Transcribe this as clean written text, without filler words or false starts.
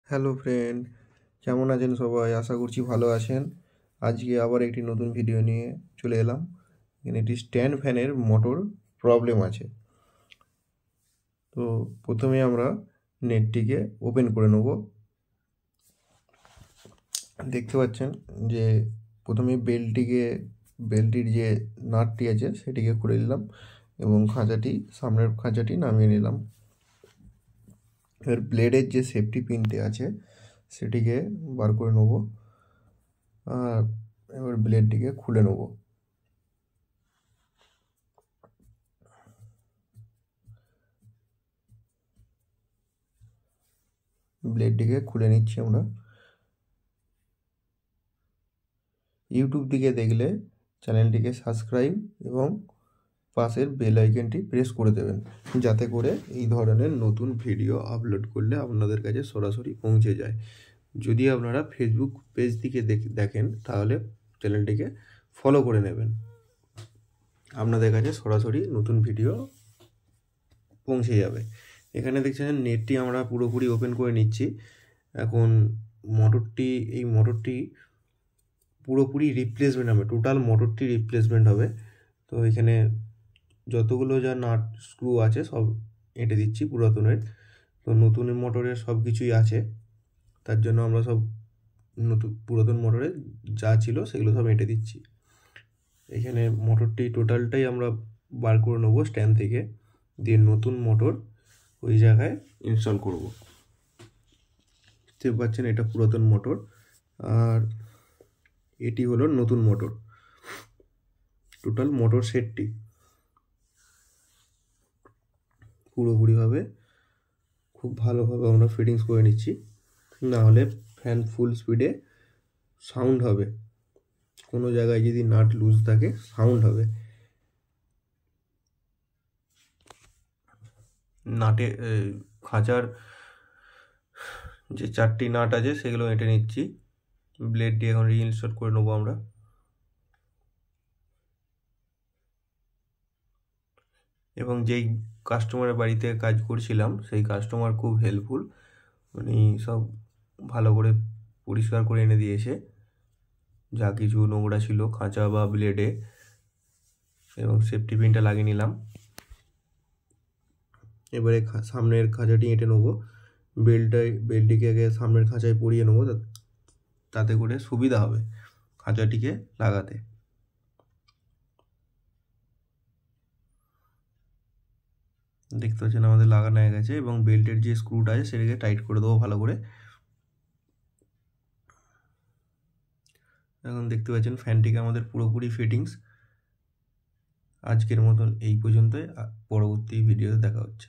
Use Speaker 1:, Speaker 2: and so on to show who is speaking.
Speaker 1: Hello friend, কেমন আছেন সবাই? আশা করছি ভালো আছেন। আজকে আবার একটি নতুন ভিডিও নিয়ে চলে এলাম। এখানে একটি স্ট্যান্ড ফ্যানের মোটর প্রবলেম আছে। তো প্রথমে আমরা নেটটিকে ওপেন করে নেব। দেখতে পাচ্ছেন যে প্রথমে বেল্টটির যে নাটটি আছে সেটিকে খুলে নিলাম এবং সামনের খাঁচাটি নামিয়ে নিলাম। এবার ব্লেডের যে সেফটি পিনটি আছে সেটিকে বার করে নেব আর এবার ব্লেডটিকে খুলে নেব। ব্লেডটিকে খুলে নিচ্ছি আমরা। ইউটিউব থেকে দেখলে চ্যানেলটিকে সাবস্ক্রাইব এবং পাশের বেল আইকনটি প্রেস করে দেবেন, যাতে করে এই ধরনের নতুন ভিডিও আপলোড করলে আপনাদের কাছে সরাসরি পৌঁছে যায়। যদি আপনারা ফেসবুক পেজ থেকে দেখেন তাহলে চ্যানেলটিকে ফলো করে নেবেন, আপনাদের কাছে সরাসরি নতুন ভিডিও পৌঁছে যাবে। এখানে দেখছেন নেটটি আমরা পুরোপুরি ওপেন করে নিচ্ছি। এখন এই মোটরটি পুরোপুরি রিপ্লেসমেন্ট হবে, টোটাল মোটরটি রিপ্লেসমেন্ট হবে। তো এখানে যতগুলো যা নাট স্ক্রু আছে সব এঁটে দিচ্ছি পুরাতনের। তো নতুন মোটরের সব কিছুই আছে, তার জন্য আমরা সব পুরাতন মোটরে যা ছিল সেগুলো সব এঁটে দিচ্ছি। এখানে মোটরটি টোটালটাই আমরা বার করে নেবো স্ট্যান্ড থেকে, দিয়ে নতুন মোটর ওই জায়গায় ইনস্টল করব। দেখতে পাচ্ছেন এটা পুরাতন মোটর আর এটি হলো নতুন মোটর। টোটাল মোটর সেটটি পুরোপুরিভাবে খুব ভালোভাবে আমরা ফিটিংস করে নিচ্ছি, না হলে ফ্যান ফুল স্পিডে সাউন্ড হবে। কোনো জায়গায় যদি নাট লুজ থাকে সাউন্ড হবে। খাঁচার যে 4টি নাট আছে সেগুলো এঁটে নিচ্ছি। ব্লেড দিয়ে এখন রিইনস্টল করে নেবো আমরা। এবং যেই কাস্টমারের বাড়িতে কাজ করছিলাম সেই কাস্টমার খুব হেল্পফুল, উনি সব ভালো করে পরিষ্কার করে এনে দিয়েছে যা কিছু নোংরা ছিল খাঁচা বা ব্লেডে। এবং সেফটি পিনটা লাগিয়ে নিলাম। এবারে সামনের খাঁচাটি এঁটে নেবো। বেল্টটিকে আগে সামনের খাঁচায় পরিয়ে নেবো, তাতে করে সুবিধা হবে খাঁচাটিকে লাগাতে। দেখতে পাচ্ছেন আমাদের লাগানো হয়ে গেছে এবং বেল্টের যে স্ক্রুটা আছে সেটাকে টাইট করে দেবো ভালো করে। এখন দেখতে পাচ্ছেন ফ্যানটিকে আমাদের পুরোপুরি ফিটিংস। আজকের মতন এই পর্যন্তই, পরবর্তী ভিডিওতে দেখা হচ্ছে।